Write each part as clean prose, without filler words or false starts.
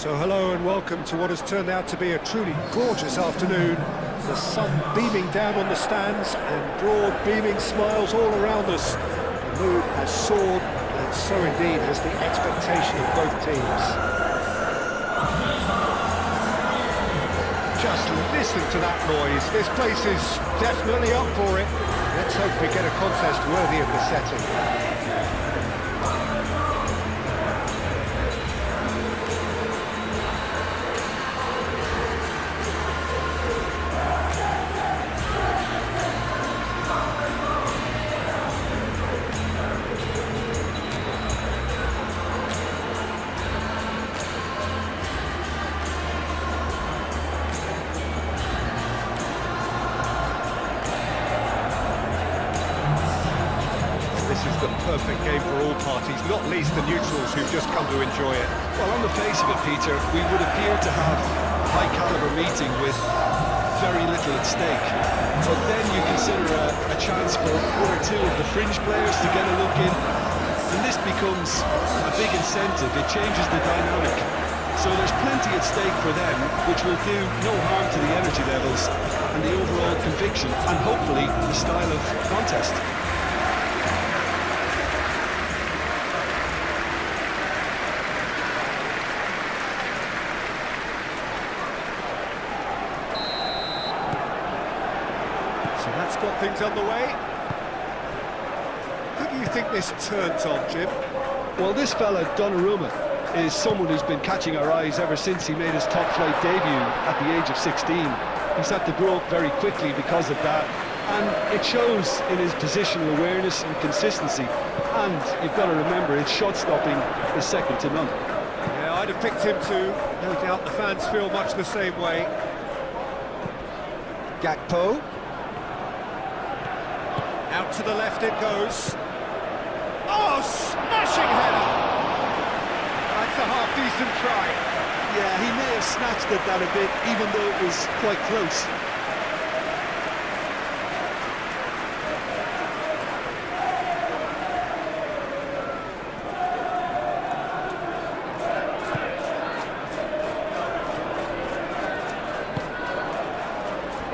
So hello and welcome to what has turned out to be a truly gorgeous afternoon. The sun beaming down on the stands and broad beaming smiles all around us. The mood has soared, and so indeed has the expectation of both teams. Just listen to that noise. This place is definitely up for it. Let's hope we get a contest worthy of the setting. This is the perfect game for all parties, not least the neutrals who've just come to enjoy it. Well, on the face of it, Peter, we would appear to have a high-caliber meeting with very little at stake. But then you consider a chance for one or two of the fringe players to get a look in, and this becomes a big incentive. It changes the dynamic. So there's plenty at stake for them, which will do no harm to the energy levels and the overall conviction, and hopefully the style of contest. So that's got things underway. Who do you think this turns on, Jim? Well, this fella, Donnarumma, is someone who's been catching our eyes ever since he made his top-flight debut at the age of 16. He's had to grow up very quickly because of that, and it shows in his positional awareness and consistency. And you've got to remember, his shot-stopping is second to none. Yeah, I'd have picked him too. No doubt the fans feel much the same way. Gakpo. Out to the left it goes. Oh, smashing header! That's a half-decent try. Yeah, he may have snatched at that a bit, even though it was quite close.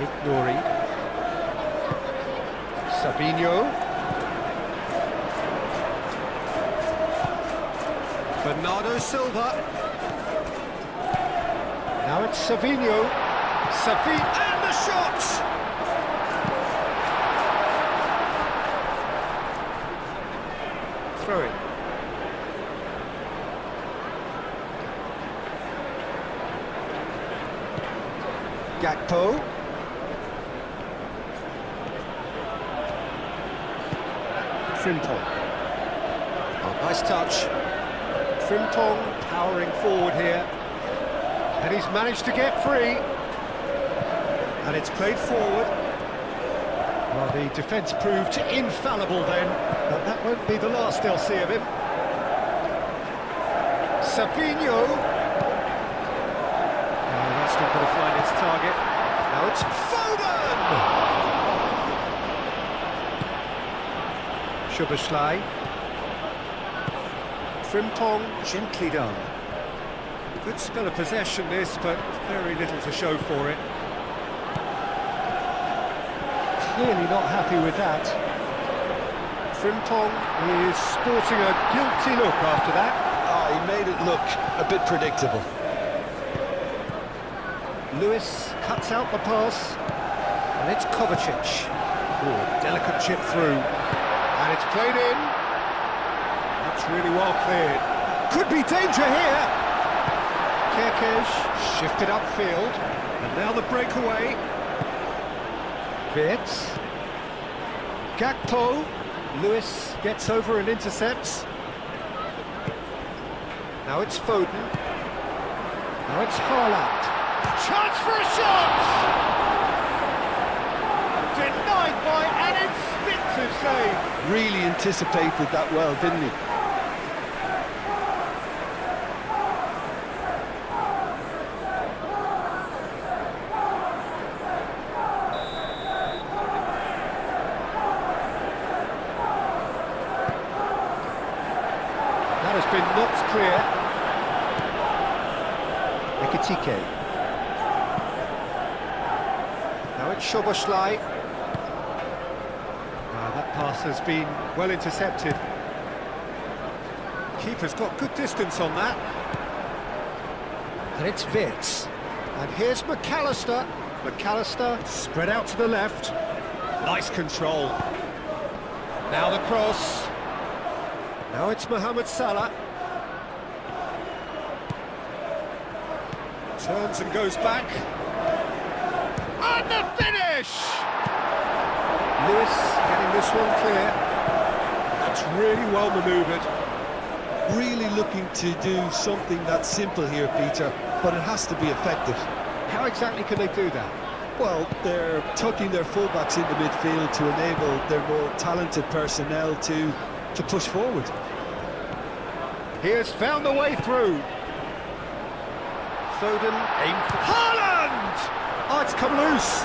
Ignori. Sabinho. Bernardo Silva. Now it's Savinho. And the shot! Throw it. Gakpo. Frimpong. Oh, nice touch. Frimpong powering forward here. And he's managed to get free. And it's played forward. Well, the defence proved infallible then. But that won't be the last they'll see of him. Savinho. Oh, that's not going to find its target. Now it's Foden! Szoboszlai. Frimpong, gently done. Good spell of possession this, but very little to show for it. Clearly not happy with that. Frimpong is sporting a guilty look after that. He made it look a bit predictable. Lewis cuts out the pass, and it's Kovacic. Oh, delicate chip through. And it's played in. That's really well cleared. Could be danger here. Kerkez shifted upfield. And now the breakaway. Wirtz. Gakpo. Lewis gets over and intercepts. Now it's Foden. Now it's Haaland. Chance for a shot! Denied by an instinctive save. Really anticipated that well, didn't he? That has been knocked clear. Ekitike. Now it's Szoboszlai. That pass has been well intercepted. Keeper's got good distance on that. And it's Wits. And here's McAllister. McAllister spread out to the left. Nice control. Now the cross. Now it's Mohamed Salah. Turns and goes back. And the finish! Lewis getting this one clear. That's really well manoeuvred. Really looking to do something that's simple here, Peter, but it has to be effective. How exactly can they do that? Well, they're tucking their fullbacks into midfield to enable their more talented personnel to push forward. He has found a way through. Foden aimed for Haaland! Oh, it's come loose.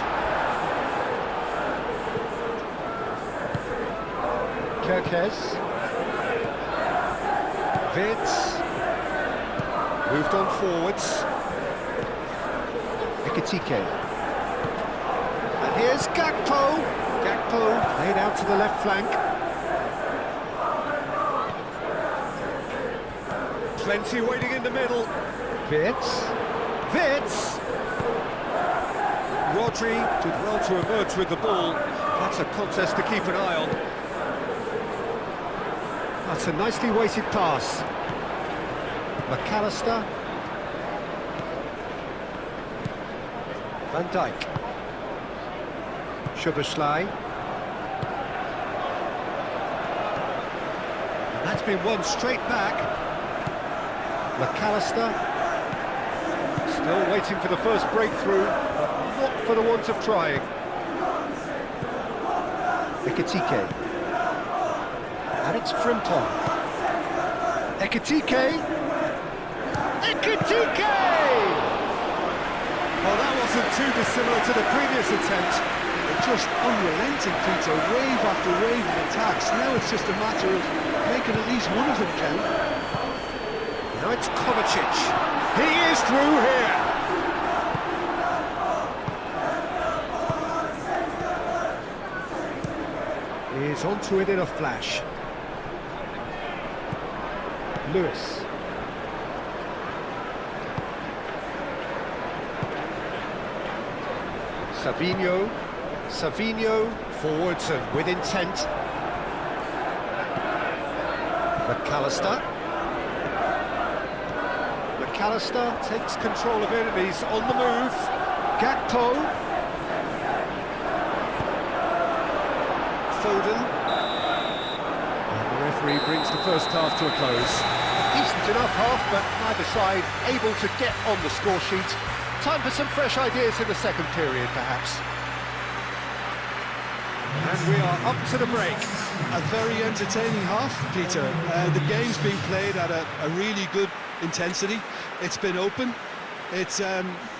Kerkez. Wits. Moved on forwards. Ekitike. And here's Gakpo. Gakpo laid out to the left flank. Plenty waiting in the middle. Wits. Wits! Rodri did well to emerge with the ball. That's a contest to keep an eye on. That's a nicely weighted pass. McAllister. Van Dijk. Szoboszlai. And that's been won straight back. McAllister. Still waiting for the first breakthrough, but not for the want of trying. Ekitike. And it's Frimton. Ekitike! Ekitike! Well, that wasn't too dissimilar to the previous attempt. They're just unrelenting, Peter, wave after wave of attacks. Now it's just a matter of making at least one of them count. Now it's Kovacic. He is through here. He's onto it in a flash. Lewis. Savinho. Savinho forwards and with intent. McAllister. McAllister takes control of it and he's on the move. Gakpo. Foden. And the referee brings the first half to a close. Decent enough half, but neither side able to get on the score sheet. Time for some fresh ideas in the second period, perhaps. And we are up to the break. A very entertaining half, Peter. The game's been played at a really good intensity. It's been open. It's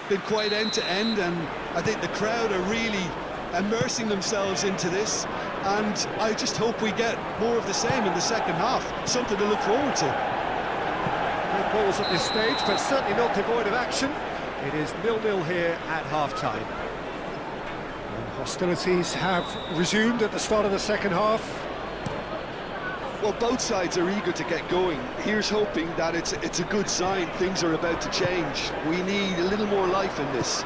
been quite end-to-end, and I think the crowd are really immersing themselves into this, and I just hope we get more of the same in the second half. Something to look forward to. No balls at this stage, but certainly not devoid of action. It is 0-0 here at half-time. And hostilities have resumed at the start of the second half. Well, both sides are eager to get going. Here's hoping that it's a good sign. Things are about to change. We need a little more life in this.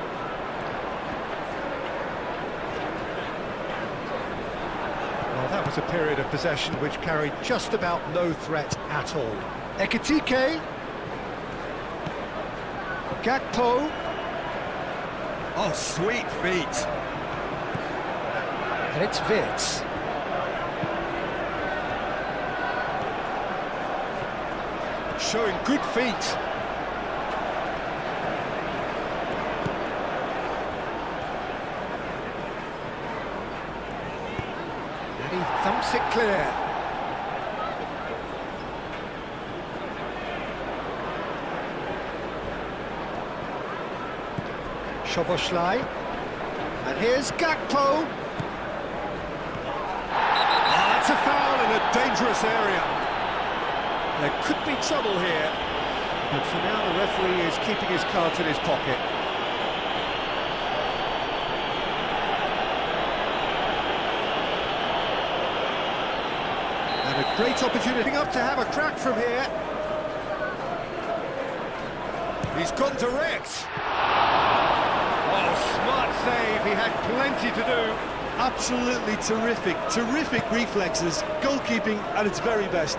Well, that was a period of possession which carried just about no threat at all. Ekitike. Gakpo. Oh, sweet feet. And it's Wits. Showing good feet. And he thumps it clear. Szoboszlai. And here's Gakpo. Ah, that's a foul in a dangerous area. There could be trouble here. And for now, the referee is keeping his cards in his pocket. And a great opportunity up to have a crack from here. He's gone direct. Oh, smart save. He had plenty to do. Absolutely terrific reflexes, goalkeeping at its very best.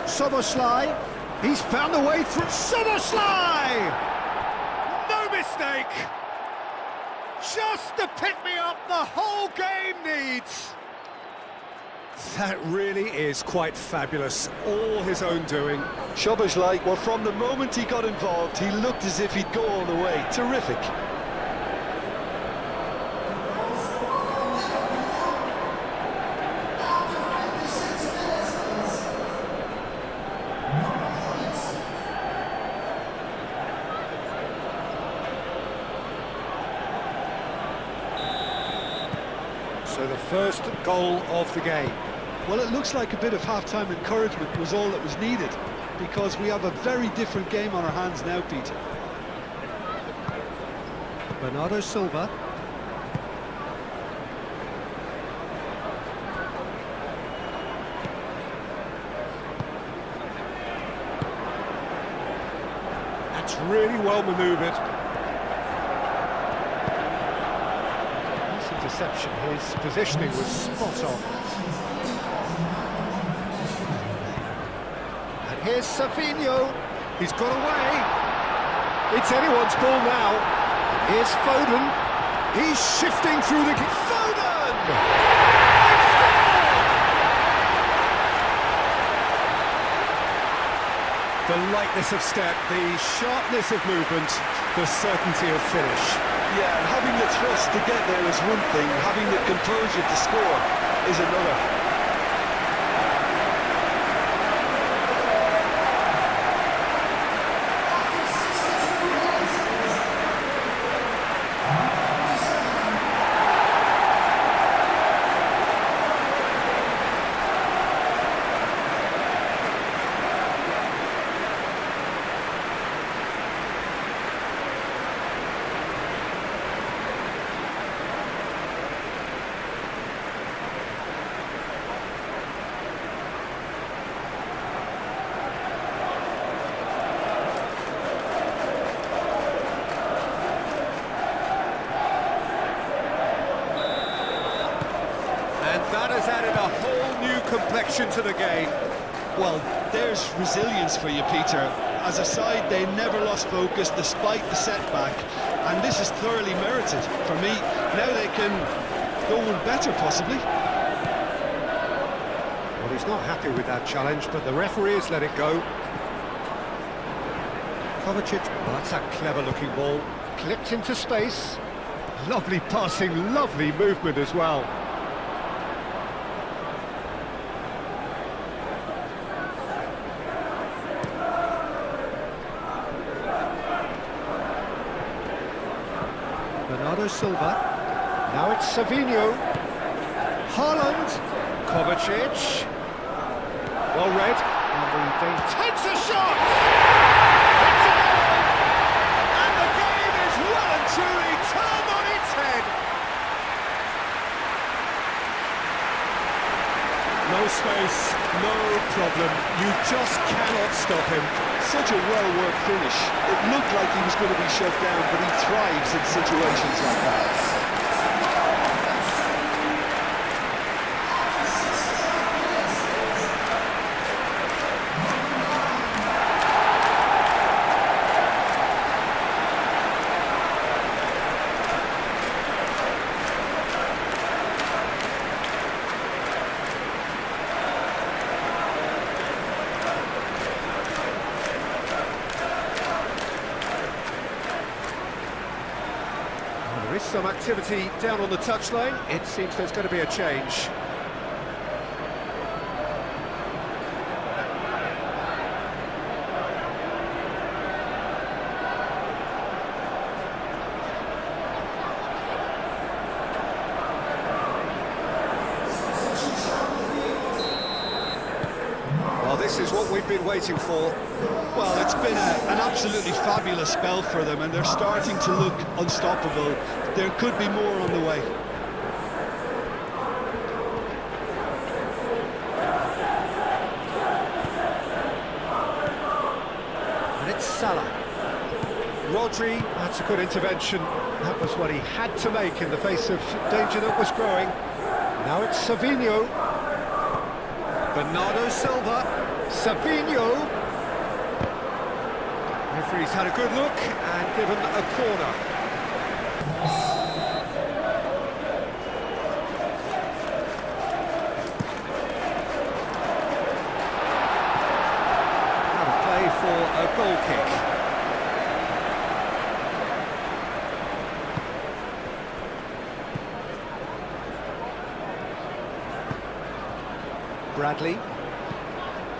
Soboslai, he's found a way through. Soboslai! No mistake! Just the pick-me-up the whole game needs. That really is quite fabulous, all his own doing. Szoboszlai, well, from the moment he got involved, he looked as if he'd go all the way. Terrific. So the first goal of the game. Well, it looks like a bit of half-time encouragement was all that was needed, because we have a very different game on our hands now, Peter. Bernardo Silva. That's really well manoeuvred. This interception, his positioning was spot on. Here's Savinho, he's got away, it's anyone's ball now. Here's Foden, he's shifting through the... Foden! They've scored! The lightness of step, the sharpness of movement, the certainty of finish. Yeah, and having the thrust to get there is one thing, having the composure to score is another. That has added a whole new complexion to the game. Well, there's resilience for you, Peter. As a side, they never lost focus despite the setback, and this is thoroughly merited for me. Now they can go one better, possibly. Well, he's not happy with that challenge, but the referee has let it go. Kovacic, well, that's a clever-looking ball. Clipped into space. Lovely passing, lovely movement as well. Bernardo Silva, now it's Savinho, Haaland, Kovacic, well read, and he takes a shot! It's a goal! And the game is well and truly turned on its head! No space, no problem, you just cannot stop him. Such a well-worked finish. It looked like he was going to be shut down, but he thrives in situations like that. There is some activity down on the touchline. It seems there's going to be a change. we've been waiting for. Well, it's been an absolutely fabulous spell for them, and they're starting to look unstoppable. There could be more on the way. And it's Salah. Rodri, that's a good intervention. That was what he had to make in the face of danger that was growing. Now it's Savinho. Bernardo Silva. Savinho. Referee's had a good look and given a corner. Out of play for a goal kick. Bradley.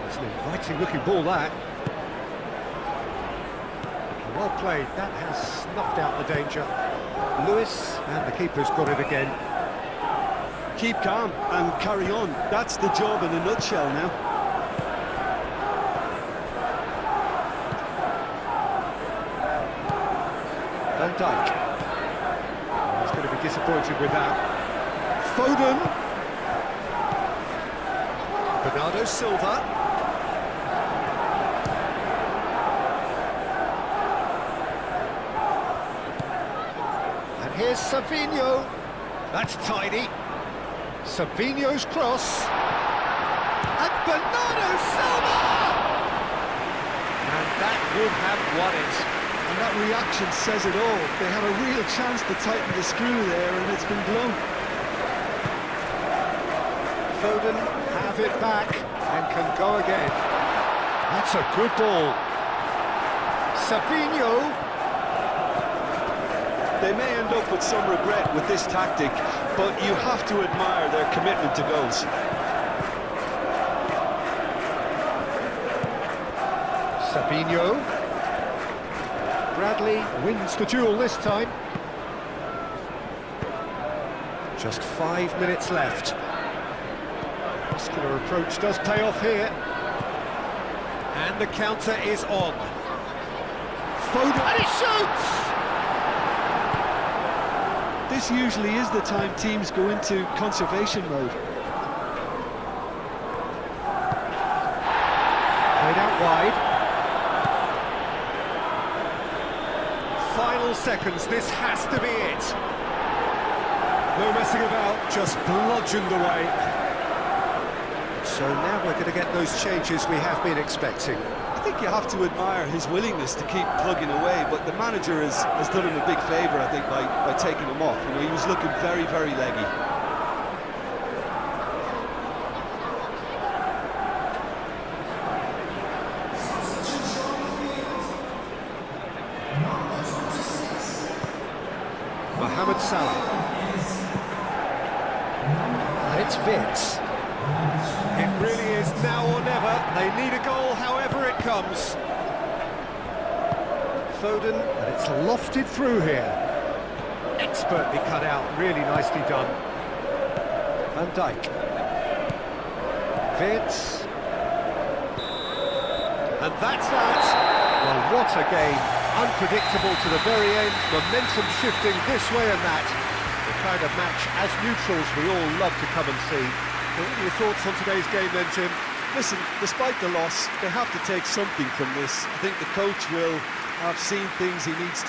It's an inviting-looking ball, that. Well played. That has snuffed out the danger. Lewis, and the keeper's got it again. Keep calm and carry on. That's the job in a nutshell now. Van Dijk. He's going to be disappointed with that. Foden. Bernardo Silva. And here's Savinho. That's tidy. Savinho's cross. And Bernardo Silva! And that would have won it. And that reaction says it all. They had a real chance to tighten the screw there, and it's been blown. Foden have it back and can go again. That's a good ball. Savinho. They may end up with some regret with this tactic, but you have to admire their commitment to goals. Savinho. Bradley wins the duel this time. Just 5 minutes left. Muscular approach does pay off here. And the counter is on. Foden, and he shoots! This usually is the time teams go into conservation mode. Played out wide. Final seconds, this has to be it. No messing about, just bludgeoned away. So now we're going to get those changes we have been expecting. I think you have to admire his willingness to keep plugging away, but the manager has done him a big favour, I think, by taking him off. You know, he was looking very, very leggy. Mohamed Salah. And it's Vitz. It really is now or never. They need a goal however it comes. Foden, and it's lofted through here. Expertly cut out, really nicely done. Van Dijk. Vitz. And that's that. Well, what a game. Unpredictable to the very end. Momentum shifting this way and that. The kind of match, as neutrals, we all love to come and see. What are your thoughts on today's game then, Jim? Listen, despite the loss, they have to take something from this. I think the coach will have seen things he needs to.